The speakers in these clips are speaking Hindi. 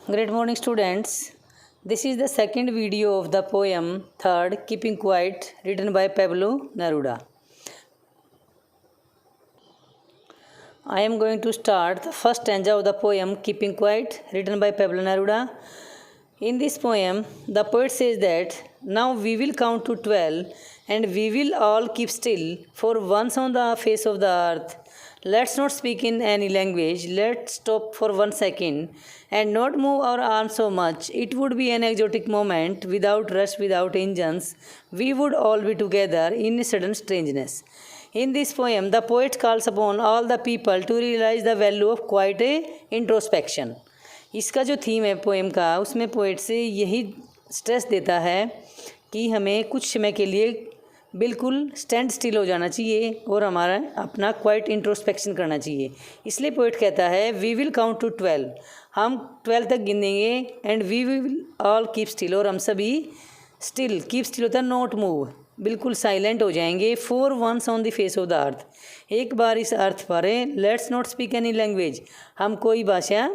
Great morning, students. This is the second video of the poem Third, Keeping Quiet, written by Pablo Neruda. I am going to start the first stanza of the poem Keeping Quiet, written by Pablo Neruda. In this poem, the poet says that now we will count to 12 and we will all keep still for once on the face of the earth. Let's not speak in any language. Let's stop for 1 second and not move our arms so much. It would be an exotic moment without rush, without engines. We would all be together in a sudden strangeness. In this poem, the poet calls upon all the people to realize the value of quiet introspection. इसका जो थीम है पोएम का, उसमें पोएट से यही स्ट्रेस देता है कि हमें कुछ समय के लिए बिल्कुल स्टैंड स्टिल हो जाना चाहिए और हमारा अपना क्वाइट इंट्रोस्पेक्शन करना चाहिए। इसलिए पोएट कहता है वी विल काउंट टू 12, हम 12 तक गिनेंगे and we will all keep still, और हम सभी स्टिल, कीप स्टिल होता है नॉट मूव, बिल्कुल साइलेंट हो जाएंगे for once on the face of the earth, एक बार इस अर्थ पर। Let's not speak any language, हम कोई भाषा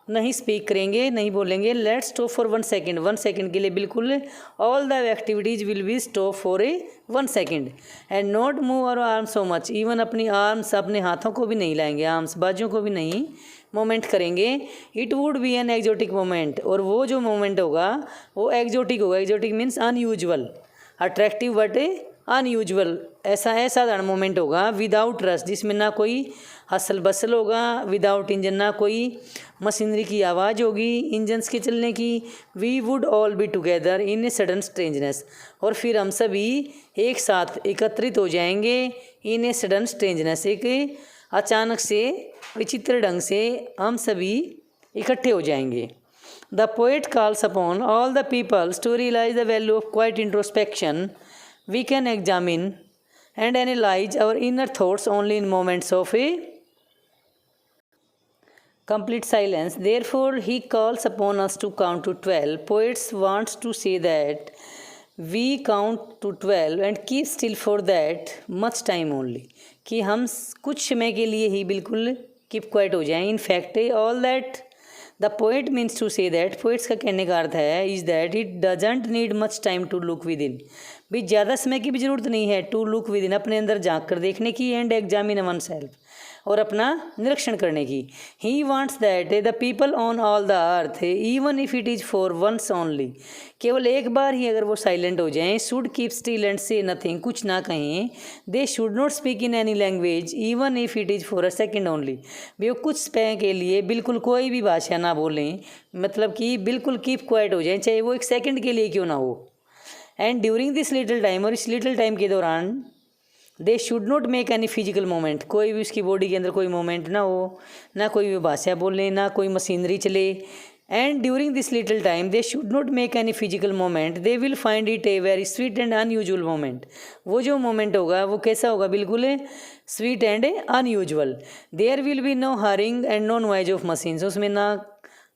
नहीं स्पीक करेंगे, नहीं बोलेंगे। Let's stop for 1 second, 1 second के लिए बिल्कुल all the activities will be stop for 1 second and not move our arms so much, even अपनी आर्म्स, अपने हाथों को भी नहीं लाएंगे, आर्म्स बाजू को भी नहीं मोमेंट करेंगे। It would be an exotic moment, और वो जो मोमेंट होगा वो एग्जोटिक होगा। Exotic means unusual, attractive but unusual, ऐसा असाधारण मोमेंट होगा। विदाउट रश, जिसमें ना कोई हसल बसल होगा, विदाउट इंजन, ना कोई मशीनरी की आवाज़ होगी इंजन्स के चलने की। We would all be together in a sudden strangeness, और फिर हम सभी एक साथ एकत्रित हो जाएंगे इन ए सडन स्ट्रेंजनेस, एक अचानक से विचित्र ढंग से हम सभी इकट्ठे हो जाएंगे। The poet calls upon all the peoples to realize the value of quite introspection. We can examine and analyze our inner thoughts only in moments of a complete silence. Therefore, he calls upon us to count to 12. Poets wants to say that we count to 12 and keep still for that much time only. कि हम कुछ समय के लिए ही बिल्कुल keep quiet हो जाएं. In fact, all that the poet means to say that, poets का कहने का अर्थ है is that it doesn't need much time to look within. भी ज़्यादा समय की भी ज़रूरत नहीं है टू लुक विद इन, अपने अंदर झांक कर देखने की, एंड एग्जामिन वन सेल्फ, और अपना निरीक्षण करने की। He wants that the people on all the earth even if it is for once only, केवल एक बार ही अगर वो साइलेंट हो जाएं, should keep still and say nothing, कुछ ना कहें। They should not speak in any language even if it is for a second only, भी वो कुछ समय के लिए बिल्कुल कोई भी भाषा ना बोलें, मतलब कि बिल्कुल कीप क्वाइट हो जाएं, चाहे वो 1 सेकेंड के लिए क्यों ना हो। And during this little time, और इस लिटिल टाइम के दौरान, दे should not make any physical moment, कोई भी उसकी बॉडी के अंदर कोई मोमेंट ना हो, ना कोई भी भाषा बोले, ना कोई मशीनरी चले। And during this little time they should not make any physical moment, they will find it a very sweet and unusual moment. वो जो मोमेंट होगा वो कैसा होगा, बिल्कुल sweet and unusual. There will be no hurrying and no noise of machines, उसमें ना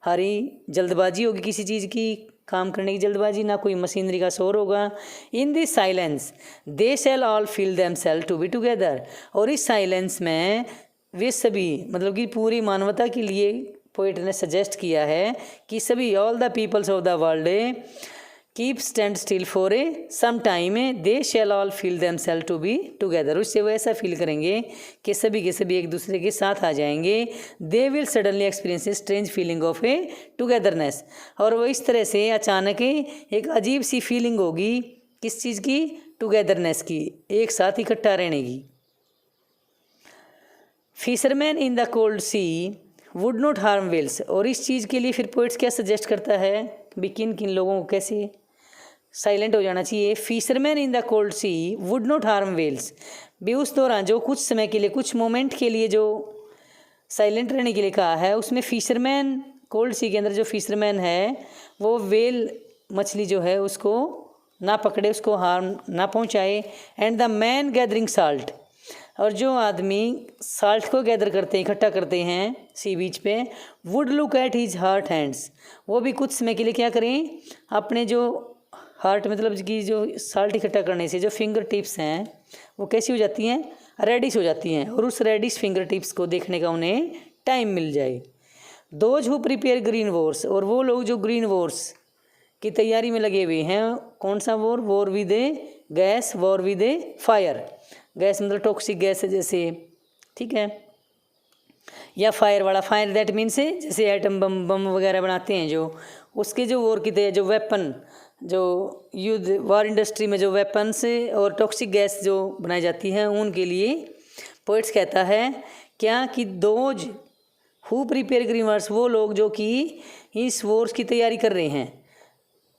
हरी जल्दबाजी होगी किसी चीज़ की, काम करने की जल्दबाजी, ना कोई मशीनरी का शोर होगा। In this silence they shall all feel themself to be together, और इस साइलेंस में वे सभी, मतलब कि पूरी मानवता के लिए पोएट ने सजेस्ट किया है कि सभी, all the peoples of the world keep stand still for some time, they shall all feel themself to be together, उससे वो ऐसा फील करेंगे कि सभी के सभी एक दूसरे के साथ आ जाएंगे। They will suddenly experience a strange feeling of A togetherness, और वो इस तरह से अचानक एक अजीब सी फीलिंग होगी, किस चीज़ की, टुगेदरनेस की, एक साथ इकट्ठा रहने की। Fisherman in the cold sea would not harm whales, और इस चीज़ के लिए फिर पोइट्स क्या सजेस्ट करता है भी किन किन लोगों को कैसे साइलेंट हो जाना चाहिए। Fisherman in the cold sea would not harm whales, भी उस दौरान जो कुछ समय के लिए, कुछ मोमेंट के लिए जो साइलेंट रहने के लिए कहा है, उसमें फिशरमैन, कोल्ड सी के अंदर जो फिशरमैन है वो वेल मछली जो है उसको ना पकड़े, उसको हार्म ना पहुंचाए। And the man gathering salt, और जो आदमी साल्ट को गैदर करते हैं, इकट्ठा करते हैं सी बीच पे, would look at his heart hands, वो भी कुछ समय के लिए क्या करें, अपने जो हार्ट, मतलब कि जो साल्ट इकट्ठा करने से जो फिंगर टिप्स हैं वो कैसी हो जाती हैं, रेडिश हो जाती हैं, और उस रेडिश फिंगर टिप्स को देखने का उन्हें टाइम मिल जाए। Those who prepare green Wars, और वो लोग जो ग्रीन वॉर्स की तैयारी में लगे हुए हैं। कौन सा war? War with A gas, war with A fire. Gas मतलब टॉक्सिक गैस है जैसे, ठीक है, या फायर वाला, फायर दैट मीन्स है जैसे एटम बम बम वगैरह बनाते हैं जो, उसके जो वॉर की तैयारी, जो वेपन, जो युद्ध वार इंडस्ट्री में जो वेपन्स और टॉक्सिक गैस जो बनाई जाती है उनके लिए पोइट्स कहता है क्या कि those who prepare green Wars, वो लोग जो कि इस वॉर्स की तैयारी कर रहे हैं।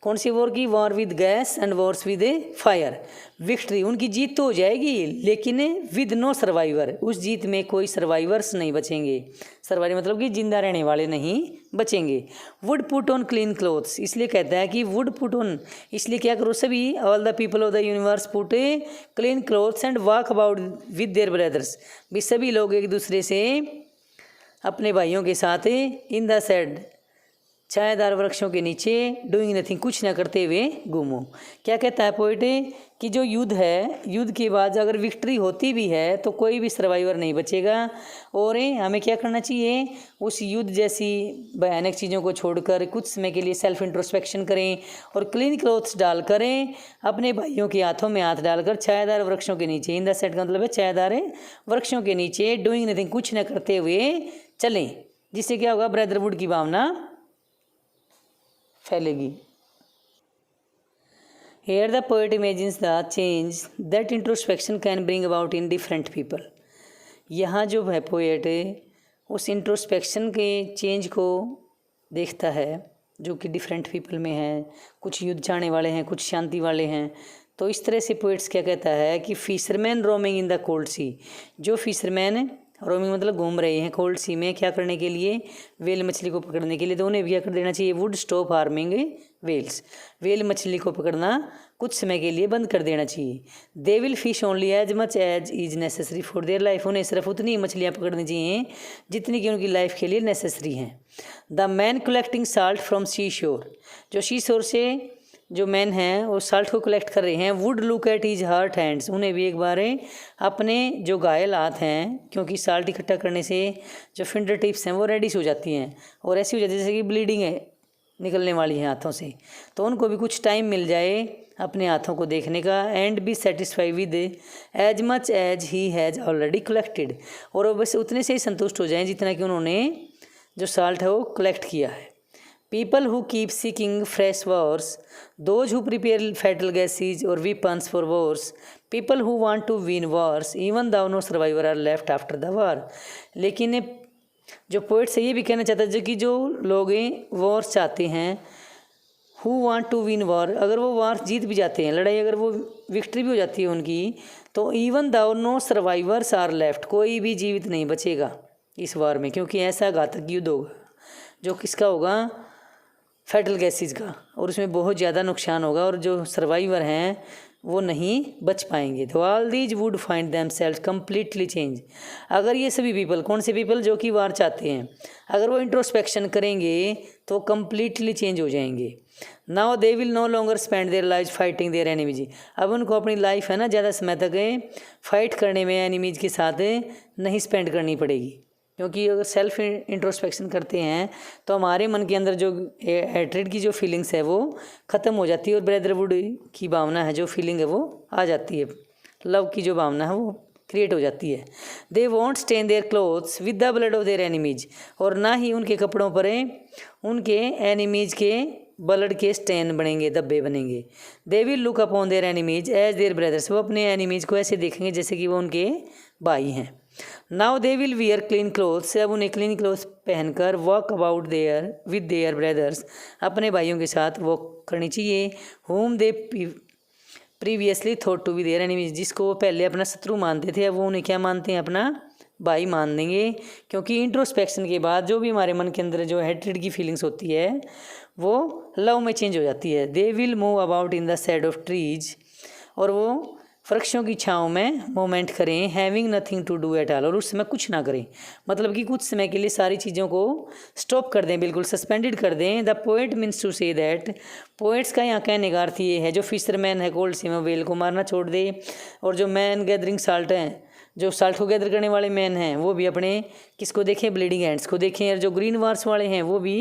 कौन सी वॉर की? War with gas and Wars with A fire. Victory, उनकी जीत तो हो जाएगी लेकिन विद नो सर्वाइवर, उस जीत में कोई सर्वाइवर्स नहीं बचेंगे। सर्वाइवर मतलब कि जिंदा रहने वाले नहीं बचेंगे। Would put on clean clothes, इसलिए कहता है कि वुड पुट ऑन, इसलिए क्या करो सभी, all the people of the universe put a clean clothes and walk about with their brothers, भी सभी लोग एक दूसरे से अपने भाइयों के साथ इन द शेड, छायादार वृक्षों के नीचे, डूइंग नथिंग, कुछ न करते हुए घूमो। क्या कहता है पोइट कि जो युद्ध है, युद्ध के बाद अगर विक्ट्री होती भी है तो कोई भी सर्वाइवर नहीं बचेगा, और हमें क्या करना चाहिए, उस युद्ध जैसी भयानक चीज़ों को छोड़कर कुछ समय के लिए सेल्फ इंट्रोस्पेक्शन करें और क्लीन क्लोथ्स डाल करें, अपने भाइयों के हाथों में हाथ डालकर छायादार वृक्षों के नीचे, इन द सेट का मतलब है छायादार वृक्षों के नीचे, डूइंग नथिंग, कुछ न करते हुए चलें, जिससे क्या होगा, ब्रदरहुड की भावना फैलेगी। Here the poet imagines the change that introspection can bring about in different people. यहाँ जो है पोएट उस इंट्रोस्पेक्शन के चेंज को देखता है जो कि डिफरेंट पीपल में है, कुछ युद्ध चाहने वाले हैं, कुछ शांति वाले हैं। तो इस तरह से पोएट्स क्या कहता है कि fisherman roaming in the cold sea, जो फिशरमैन रोमिंग मतलब घूम रहे हैं कोल्ड सी में, क्या करने के लिए, वेल मछली को पकड़ने के लिए, तो उन्हें भी क्या कर देना चाहिए, would stop harming whales, whale मछली को पकड़ना कुछ समय के लिए बंद कर देना चाहिए। They will fish only as much as is necessary for their life, उन्हें सिर्फ उतनी मछलियाँ पकड़नी चाहिए जितनी कि उनकी लाइफ के लिए नेसेसरी हैं। The man collecting salt from sea shore, जो सी शोर से जो मैन हैं वो साल्ट को कलेक्ट कर रहे हैं, would look at his hurt hands, उन्हें भी एक बार अपने जो घायल हाथ हैं, क्योंकि साल्ट इकट्ठा करने से जो फिंगर टिप्स हैं वो रेडिश हो जाती हैं और ऐसी हो जाती है जैसे कि ब्लीडिंग है निकलने वाली है हाथों से, तो उनको भी कुछ टाइम मिल जाए अपने हाथों को देखने का। And be satisfy with as much as he has already collected, और वो बस उतने से ही संतुष्ट हो जाएं जितना कि उन्होंने जो साल्ट है वो कलेक्ट किया है। People who keep seeking fresh wars, those who prepare fatal gases or weapons for wars, people who want to win wars, even though no survivor are left after the war. लेकिन जो पोइट से ये भी कहना चाहता है कि जो लोग वॉर्स चाहते हैं, who want to win war, अगर वो वार जीत भी जाते हैं, लड़ाई अगर वो विक्ट्री भी हो जाती है उनकी, तो even though no survivors are left, कोई भी जीवित नहीं बचेगा इस वार में, क्योंकि ऐसा घातक युद्ध होगा जो किसका होगा, फैटल गैसेज का, और उसमें बहुत ज़्यादा नुकसान होगा और जो सर्वाइवर हैं वो नहीं बच पाएंगे। तो all these would find them self completely change, अगर ये सभी पीपल, कौन से पीपल, जो कि वार चाहते हैं, अगर वो इंट्रोस्पेक्शन करेंगे तो कम्प्लीटली चेंज हो जाएंगे। Now they will no longer spend their life fighting their enemies, अब उनको अपनी लाइफ है ना ज़्यादा समय तक फाइट करने में एनिमीज के साथ नहीं स्पेंड करनी पड़ेगी, क्योंकि अगर सेल्फ इंट्रोस्पेक्शन करते हैं तो हमारे मन के अंदर जो हेट्रेड की जो फीलिंग्स है वो ख़त्म हो जाती है और ब्रदरहुड की भावना है, जो फीलिंग है वो आ जाती है, लव की जो भावना है वो क्रिएट हो जाती है। They won't stain their clothes with the blood of their enemies, और ना ही उनके कपड़ों पर उनके एनिमीज के ब्लड के स्टेन बनेंगे, धब्बे बनेंगे। They will look upon their enemies as their brothers, वो अपने एनिमीज को ऐसे देखेंगे जैसे कि वो उनके भाई हैं। Now they will wear clean clothes, अब उन्हें क्लीन क्लोथ्स पहनकर walk about there with their brothers, अपने भाइयों के साथ वॉक करनी चाहिए। Whom they previously thought to be their enemies, जिसको वो पहले अपना शत्रु मानते थे अब वो उन्हें क्या मानते हैं, अपना भाई मान देंगे, क्योंकि इंट्रोस्पेक्शन के बाद जो भी हमारे मन के अंदर जो हेट्रेड की फीलिंग्स होती है वो लव में चेंज हो जाती है। They will move about in the shade of trees, और वो वृक्षों की छाँव में मूवमेंट करें, having nothing to do at all, और उस समय कुछ ना करें, मतलब कि कुछ समय के लिए सारी चीज़ों को स्टॉप कर दें, बिल्कुल सस्पेंडेड कर दें। The poet means to say that, poets का यहाँ कहने का अर्थ ये है, जो फिशरमैन है कोल्ड सी में वेल को मारना छोड़ दे, और जो मैन गैदरिंग साल्ट हैं जो साल्ट को गैदर करने वाले मैन हैं वो भी अपने किसको देखें, ब्लीडिंग एंड्स को देखें। और जो ग्रीन वार्स वाले हैं वो भी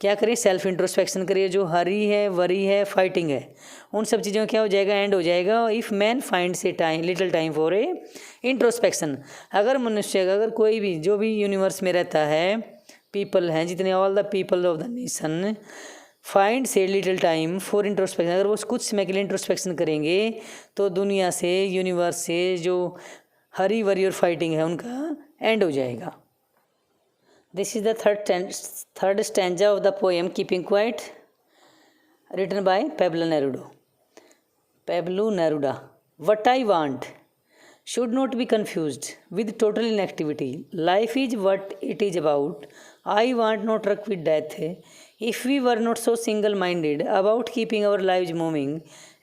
क्या करें, सेल्फ इंट्रोस्पेक्शन करिए। जो हरी है, वरी है, फाइटिंग है, उन सब चीज़ों क्या हो जाएगा, एंड हो जाएगा। If man finds A time, little time for a introspection, अगर मनुष्य, अगर कोई भी जो भी यूनिवर्स में रहता है, पीपल हैं जितने, all the people of the nation find से लिटिल टाइम फॉर इंट्रोस्पेक्शन, अगर वो कुछ समय के लिए इंट्रोस्पेक्शन करेंगे तो दुनिया से, यूनिवर्स से जो हरी वरी और फाइटिंग है उनका एंड हो जाएगा। This is the third stanza of the poem keeping quite, written by Pablo Neruda. What I want should not be confused with total inactivity. Life is what it is about. I want no truck with death. If we were not so single-minded about keeping our lives moving,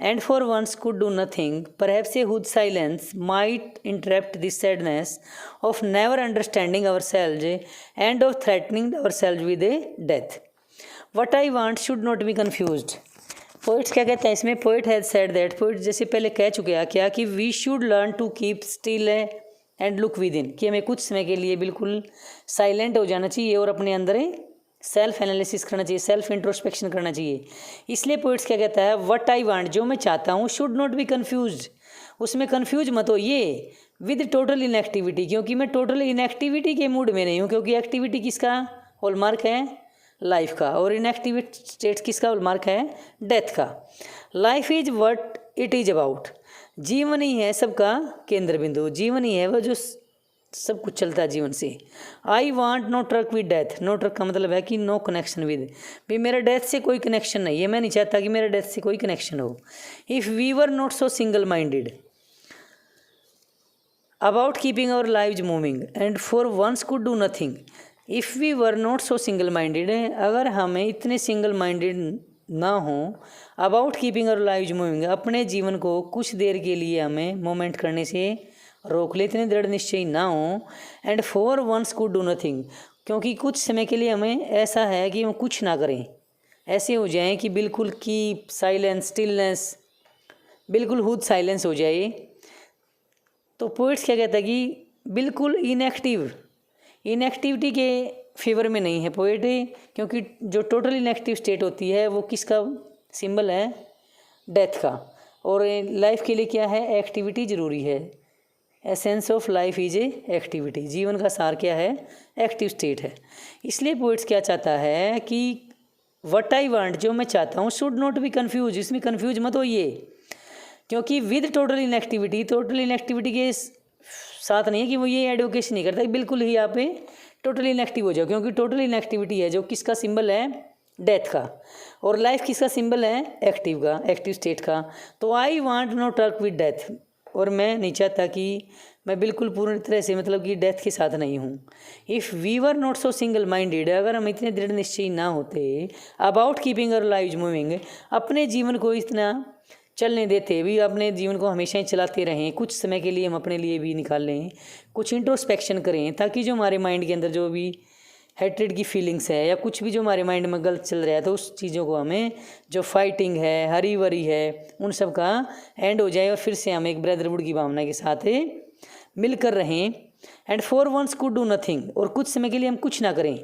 and for once could do nothing, perhaps a huge silence might interrupt the sadness of never understanding ourselves and of threatening ourselves with a death. What I want should not be confused. Poets क्या कहते हैं इसमें, poet has said that, poet जैसे पहले कह चुके हैं क्या, कि we should learn to keep still and look within, कि हमें कुछ समय के लिए बिल्कुल साइलेंट हो जाना चाहिए और अपने अंदर सेल्फ एनालिसिस करना चाहिए, सेल्फ इंट्रोस्पेक्शन करना चाहिए। इसलिए पोइट्स क्या कहता है, व्हाट आई वांट, जो मैं चाहता हूँ, शुड नॉट बी कन्फ्यूज, उसमें कन्फ्यूज मत होइए विद टोटल इनएक्टिविटी, क्योंकि मैं टोटल इनएक्टिविटी के मूड में नहीं हूँ, क्योंकि एक्टिविटी किसका हॉलमार्क है, लाइफ का, और इनएक्टिव स्टेट किसका हॉलमार्क है, डेथ का। Life is what it is about, जीवन ही है सबका केंद्र बिंदु, जीवन ही है वह जो सब कुछ चलता है जीवन से। I want no truck with death, no truck का मतलब है कि नो कनेक्शन विद, भी मेरा डेथ से कोई कनेक्शन नहीं है, मैं नहीं चाहता कि मेरा डेथ से कोई कनेक्शन हो। If we were not so single minded about keeping our lives moving and for once could do nothing, if we were not so single minded, अगर हमें इतने सिंगल माइंडेड ना हो about keeping our lives moving, अपने जीवन को कुछ देर के लिए हमें मोमेंट करने से रोक ले, इतने दृढ़ निश्चय ना हो, and for once could do nothing, क्योंकि कुछ समय के लिए हमें ऐसा है कि हम कुछ ना करें, ऐसे हो जाए कि बिल्कुल कीप साइलेंस, स्टिलनेस, बिल्कुल हुद साइलेंस हो जाए। तो पोइट्स क्या कहता है कि बिल्कुल इनएक्टिविटी के फेवर में नहीं है पोइट, क्योंकि जो टोटल इनएक्टिव स्टेट होती है वो किसका सिंबल है, डेथ का, और लाइफ के लिए क्या है, एक्टिविटी ज़रूरी है। Essence of life is a activity, जीवन का सार क्या है, एक्टिव स्टेट है। इसलिए पोइट्स क्या चाहता है कि व्हाट आई वांट, जो मैं चाहता हूँ, शुड नॉट बी कन्फ्यूज, इसमें कन्फ्यूज मत होइए, क्योंकि विद टोटल इनएक्टिविटी के साथ नहीं है कि वो ये एडवोकेशन नहीं करता बिल्कुल ही यहाँ पे टोटली इनएक्टिव हो जाओ, क्योंकि टोटल इनएक्टिविटी है जो किसका सिंबल है, डेथ का, और लाइफ किसका सिंबल है, एक्टिव का, एक्टिव स्टेट का। तो I want no truck with death, और मैं नहीं चाहता कि मैं बिल्कुल पूरी तरह से मतलब कि डेथ के साथ नहीं हूँ। If we were not so single minded, अगर हम इतने दृढ़ निश्चयी ना होते about keeping our lives moving, अपने जीवन को इतना चलने देते भी, अपने जीवन को हमेशा ही चलाते रहें, कुछ समय के लिए हम अपने लिए भी निकाल लें, कुछ इंट्रोस्पेक्शन करें, ताकि जो हमारे माइंड के अंदर जो भी हेट्रेड की फीलिंग्स है या कुछ भी जो हमारे माइंड में गलत चल रहा है, तो उस चीज़ों को हमें, जो फाइटिंग है, हरी वरी है, उन सब का एंड हो जाए और फिर से हम एक ब्रदरहुड की भावना के साथ मिलकर रहें। And for once could do nothing, और कुछ समय के लिए हम कुछ ना करें।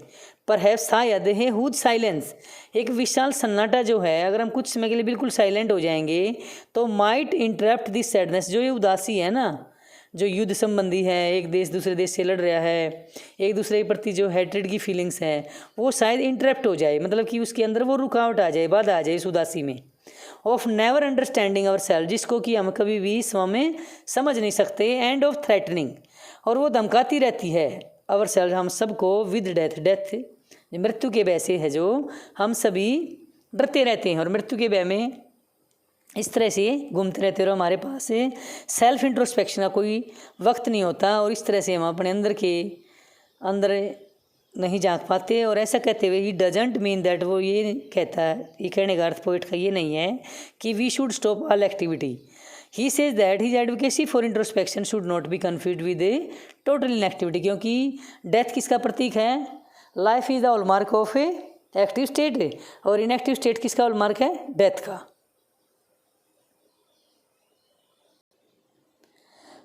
परहैप्स शायद है हुज साइलेंस, एक विशाल सन्नाटा जो है, अगर हम कुछ समय के लिए बिल्कुल साइलेंट हो जाएंगे तो माइट इंटरप्ट दिस सैडनेस, जो ये उदासी है ना, जो युद्ध संबंधी है, एक देश दूसरे देश से लड़ रहा है, एक दूसरे के प्रति जो हेट्रेड की फीलिंग्स है, वो शायद इंटरप्ट हो जाए, मतलब कि उसके अंदर वो रुकावट आ जाए, बाधा आ जाए इस उदासी में। Of never understanding ourself, जिसको कि हम कभी भी स्व में समझ नहीं सकते, एंड ऑफ थ्रेटनिंग, और वो धमकाती रहती है आवर सेल्फ, हम सबको, विद डेथ, डेथ मृत्यु के भय से है, जो हम सभी डरते रहते हैं और मृत्यु के भय में इस तरह से घूमते रहते रहो, हमारे पास सेल्फ इंट्रोस्पेक्शन का कोई वक्त नहीं होता, और इस तरह से हम अपने अंदर नहीं झांक पाते। और ऐसा कहते हुए ही डजंट मीन दैट, वो ये कहता है, ये कहने का अर्थ पोइट का ये नहीं है कि we should stop all activity. He says that his advocacy for introspection should not be confused with a total inactivity, क्योंकि डेथ किसका प्रतीक है, life is the hallmark of a active state, और इनएक्टिव स्टेट किसका हॉलमार्क है, डेथ का।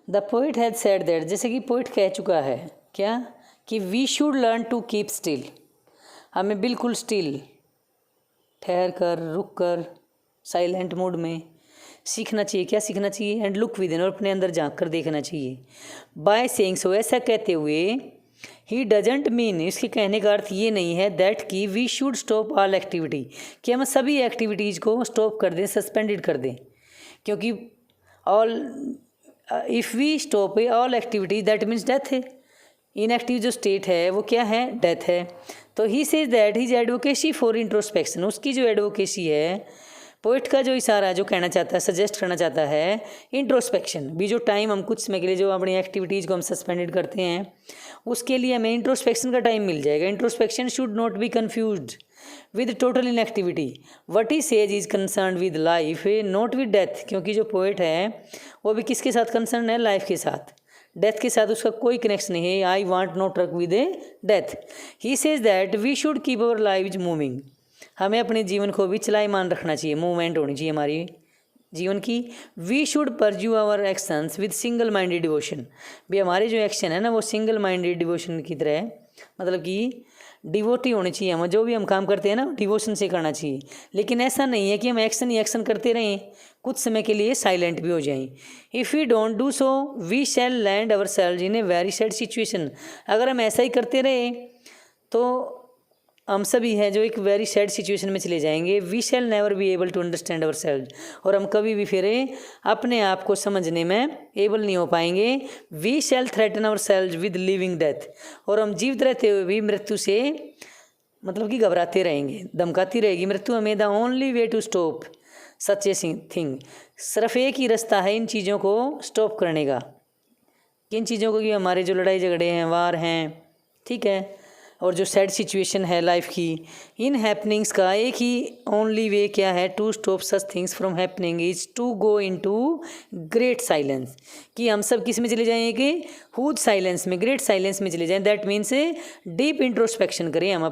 The poet has said that, जैसे कि पोइट कह चुका है क्या, कि we should learn to keep still, हमें बिल्कुल स्टिल, ठहर कर, रुक कर, साइलेंट मोड में सीखना चाहिए। क्या सीखना चाहिए? एंड लुक विद इन, और अपने अंदर झांक कर देखना चाहिए। बाय सेइंग सो, ऐसा कहते हुए, ही डजेंट मीन, इसके कहने का अर्थ ये नहीं है दैट कि we should stop all activity, कि हम सभी एक्टिविटीज़ को स्टॉप कर दें, सस्पेंडेड कर दें, क्योंकि all, if we stop all activities that means death है। इनएक्टिव जो स्टेट है वो क्या है? डेथ है। तो he says that his advocacy for introspection, उसकी जो एडवोकेसी है, पोइट का जो इशारा है, जो कहना चाहता है, सजेस्ट करना चाहता है, इंट्रोस्पेक्शन भी, जो टाइम हम कुछ समय के लिए जो अपनी एक्टिविटीज़ को हम सस्पेंडेड करते हैं, उसके लिए हमें इंट्रोस्पेक्शन का टाइम मिल जाएगा। Introspection should not be confused with total inactivity. What he says is concern with life not with death, क्योंकि जो पोइट है वो भी किसके साथ कंसर्न है? लाइफ के साथ। डेथ के साथ उसका कोई कनेक्शन नहीं है। I want not truck with a death. He says that we should keep our life moving, हमें अपने जीवन को भी चलायमान रखना चाहिए, मूवमेंट होनी चाहिए हमारी जीवन की। We should pursue our actions with single minded devotion, भी हमारे जो एक्शन है ना वो सिंगल माइंडेड डिवोशन की तरह, मतलब कि डिवोटी होनी चाहिए। हम जो भी हम काम करते हैं ना डिवोशन से करना चाहिए। लेकिन ऐसा नहीं है कि हम एक्शन ही एक्शन करते रहें, कुछ समय के लिए साइलेंट भी हो जाएं। If we don't do so we shall land ourselves in a very sad situation, अगर हम ऐसा ही करते रहे तो हम सभी हैं जो एक वेरी सैड सिचुएशन में चले जाएंगे। We shall never be able to understand ourselves, और हम कभी भी फिर अपने आप को समझने में एबल नहीं हो पाएंगे। We shall threaten ourselves with living death, और हम जीवित रहते हुए भी मृत्यु से मतलब कि घबराते रहेंगे, धमकाती रहेगी मृत्यु हमें। The only way to stop such a thing, सिर्फ एक ही रास्ता है इन चीज़ों को स्टॉप करने का। किन चीज़ों को? कि हमारे जो लड़ाई झगड़े हैं, वार हैं, ठीक है, और जो सैड सिचुएशन है लाइफ की, इन हैपनिंग्स का एक ही ओनली वे क्या है? To stop such things from happening is to go into great silence, कि हम सब किस में चले जाएंगे? हुज साइलेंस में, ग्रेट साइलेंस में चले जाएं। दैट मीन्स डीप इंट्रोस्पेक्शन करें हम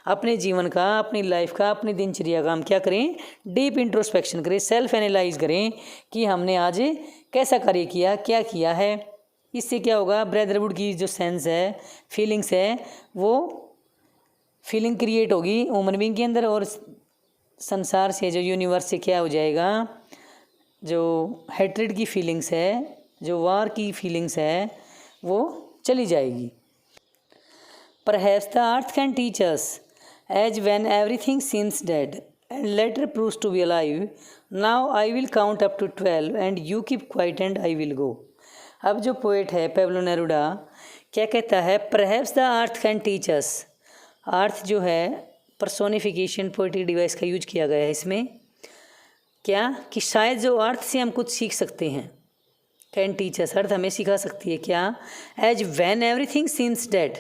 अपने जीवन का, अपनी लाइफ का, अपनी दिनचर्या का हम क्या करें? डीप इंट्रोस्पेक्शन करें, सेल्फ एनालाइज करें कि हमने आज कैसा कार्य किया, क्या किया है। इससे क्या होगा? ब्रदरहुड की जो सेंस है, फीलिंग्स है, वो फीलिंग क्रिएट होगी ह्यूमन बीइंग के अंदर, और संसार से, जो यूनिवर्स से क्या हो जाएगा? जो हेट्रेड की फीलिंग्स है, जो वार की फीलिंग्स है, वो चली जाएगी। Perhaps the earth can teach us as when everything seems dead and later proves to be alive, now I will count up to 12 and you keep quiet and I will go. अब जो पोएट है पेब्लो नेरुडा क्या कहता है? Perhaps the earth can teach us. Earth जो है पर्सोनिफिकेशन पोएटिक डिवाइस का यूज किया गया है इसमें, क्या कि शायद जो अर्थ से हम कुछ सीख सकते हैं। कैन टीच अस, अर्थ हमें सिखा सकती है क्या? As when everything seems dead,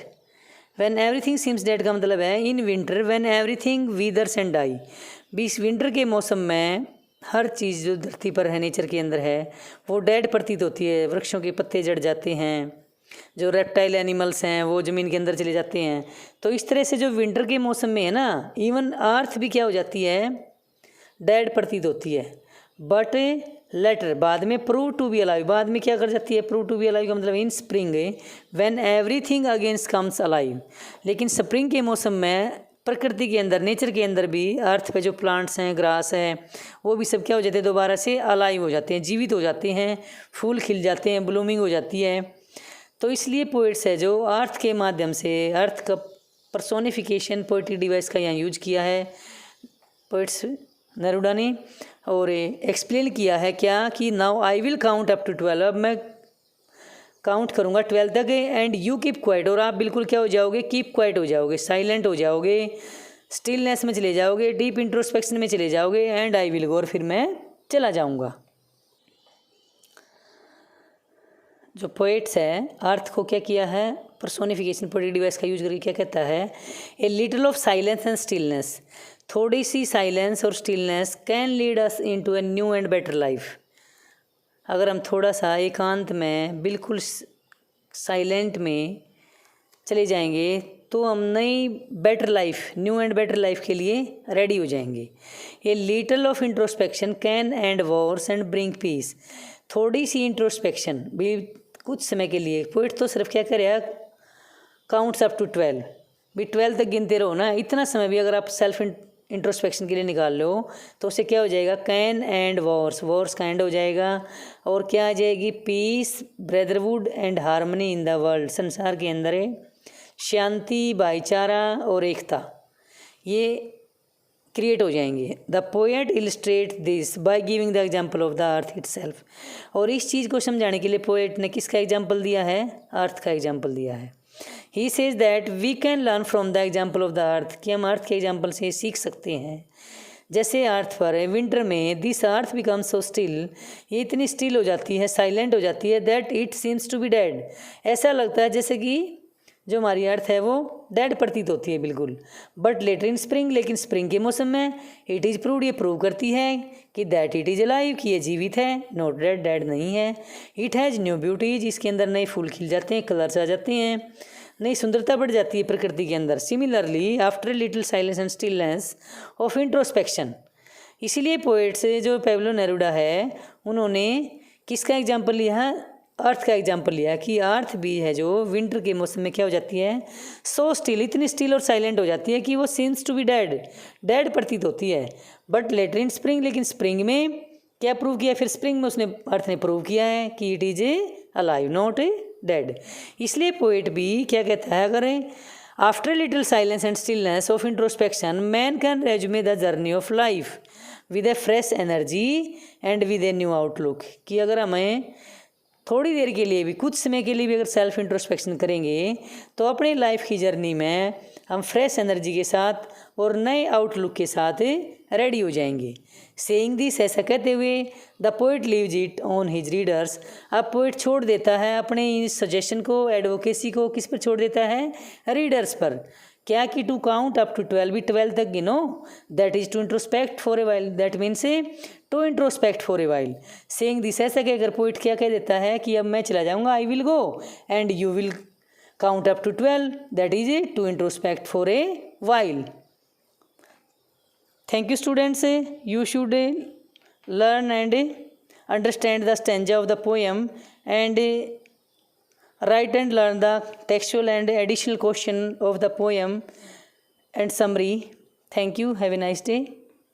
when everything seems dead का मतलब है in winter when everything withers and die, बीस विंटर के मौसम में हर चीज़ जो धरती पर है, नेचर के अंदर है, वो डेड प्रतीत होती है। वृक्षों के पत्ते जड़ जाते हैं, जो रेप्टाइल एनिमल्स हैं वो ज़मीन के अंदर चले जाते हैं। तो इस तरह से जो विंटर के मौसम में है ना, इवन अर्थ भी क्या हो जाती है? डेड प्रतीत होती है। बट लेटर बाद में प्रूव टू बी अलाइव, बाद में क्या कर जाती है? प्रूव टू बी अलाइव का मतलब इन spring when everything against comes alive, लेकिन स्प्रिंग के मौसम में प्रकृति के अंदर, नेचर के अंदर भी अर्थ पे जो प्लांट्स हैं, ग्रास है, वो भी सब क्या हो जाते हैं? दोबारा से अलाइव हो जाते हैं, जीवित हो जाते हैं, फूल खिल जाते हैं, ब्लूमिंग हो जाती है। तो इसलिए पोइट्स है जो अर्थ के माध्यम से, अर्थ का पर्सोनिफिकेशन पोएटिक डिवाइस का यहाँ यूज किया है पोइट्स नेरुडा ने, और एक्सप्लेन किया है क्या कि now I will count up to 12, अब मैं काउंट करूँगा 12 तक, एंड यू कीप क्वाइट, और आप बिल्कुल क्या हो जाओगे? कीप क्वाइट हो जाओगे, साइलेंट हो जाओगे, स्टिलनेस में चले जाओगे, डीप इंट्रोस्पेक्शन में चले जाओगे, एंड आई विल गो, और फिर मैं चला जाऊँगा। जो पोएट्स है अर्थ को क्या किया है? पर्सोनिफिकेशन पोएटिक डिवाइस का यूज करके क्या कहता है? A little of silence and stillness, थोड़ी सी साइलेंस और stillness can lead us into a new and better life. अगर हम थोड़ा सा एकांत में, बिल्कुल साइलेंट में चले जाएंगे तो हम नई better life, new and better life के लिए रेडी हो जाएंगे। A little of introspection can end Wars and bring peace, थोड़ी सी इंट्रोस्पेक्शन भी कुछ समय के लिए। पोइट तो सिर्फ क्या करेगा, काउंट्स अप टू 12, भी 12 तक गिनते रहो ना। इतना समय भी अगर आप सेल्फ इंट्रोस्पेक्शन के लिए निकाल लो तो उससे क्या हो जाएगा, कैन एंड वॉर्स, वॉर्स का एंड हो जाएगा, और क्या आ जाएगी, peace, brotherhood and harmony in the world, संसार के अंदर है शांति, भाईचारा और एकता, ये क्रिएट हो जाएंगे। The poet illustrate this by giving the example of the earth itself. और इस चीज़ को समझाने के लिए पोएट ने किसका एग्जाम्पल दिया है, अर्थ का एग्जाम्पल दिया है। He says that we can learn from the example of the earth, कि हम अर्थ के एग्जाम्पल से सीख सकते हैं। जैसे अर्थ पर विंटर में this earth becomes so still, ये इतनी स्टिल हो जाती है, साइलेंट हो जाती है, that it seems to be dead, ऐसा लगता है जैसे कि जो हमारी अर्थ है वो डेड प्रतीत होती है बिल्कुल। बट लेटर इन स्प्रिंग, लेकिन स्प्रिंग के मौसम में इट इज़ प्रूव्ड, ये प्रूव करती है कि दैट इट इज़ अलाइव, कि ये जीवित है, नॉट डेड, डेड नहीं है। इट हैज़ न्यू ब्यूटीज, इसके अंदर नए फूल खिल जाते हैं, कलर्स आ जाते हैं, नई सुंदरता बढ़ जाती है प्रकृति के अंदर। Similarly after little silence and stillness of introspection, इसीलिए पोएट से जो पेब्लो नेरूडा है उन्होंने किसका एग्जाम्पल लिया, अर्थ का एग्जाम्पल लिया, कि अर्थ भी है जो विंटर के मौसम में क्या हो जाती है, सो स्टिल, इतनी स्टिल और साइलेंट हो जाती है कि वो seems to be dead, dead प्रतीत होती है। बट लेटर इन स्प्रिंग, लेकिन स्प्रिंग में क्या प्रूव किया, फिर स्प्रिंग में उसने अर्थ ने प्रूव किया है कि it is alive not dead. इसलिए पोएट भी क्या कहता है, अगर after little silence and stillness of introspection man can resume the journey of life with A fresh energy and with a new outlook, कि अगर हमें थोड़ी देर के लिए भी, कुछ समय के लिए भी अगर सेल्फ इंट्रोस्पेक्शन करेंगे तो अपनी लाइफ की जर्नी में हम फ्रेश एनर्जी के साथ और नए आउटलुक के साथ रेडी हो जाएंगे। सेइंग दिस, ऐसा कहते हुए the poet leaves it on his readers, अब पोइट छोड़ देता है अपने इस सजेशन को, एडवोकेसी को किस पर छोड़ देता है, रीडर्स पर। क्या कि टू काउंट अप टू 12, भी 12 तक गिनो, that is to introspect for a while, that means to introspect for a while. Saying this, ऐसा कहकर पोइट क्या कह देता है कि अब मैं चला जाऊंगा, I will go and you will count up to 12, that is to introspect for a while. Thank you students, you should learn and understand the stanza of the poem and write and learn the textual and additional question of the poem and summary. Thank you, have a nice day.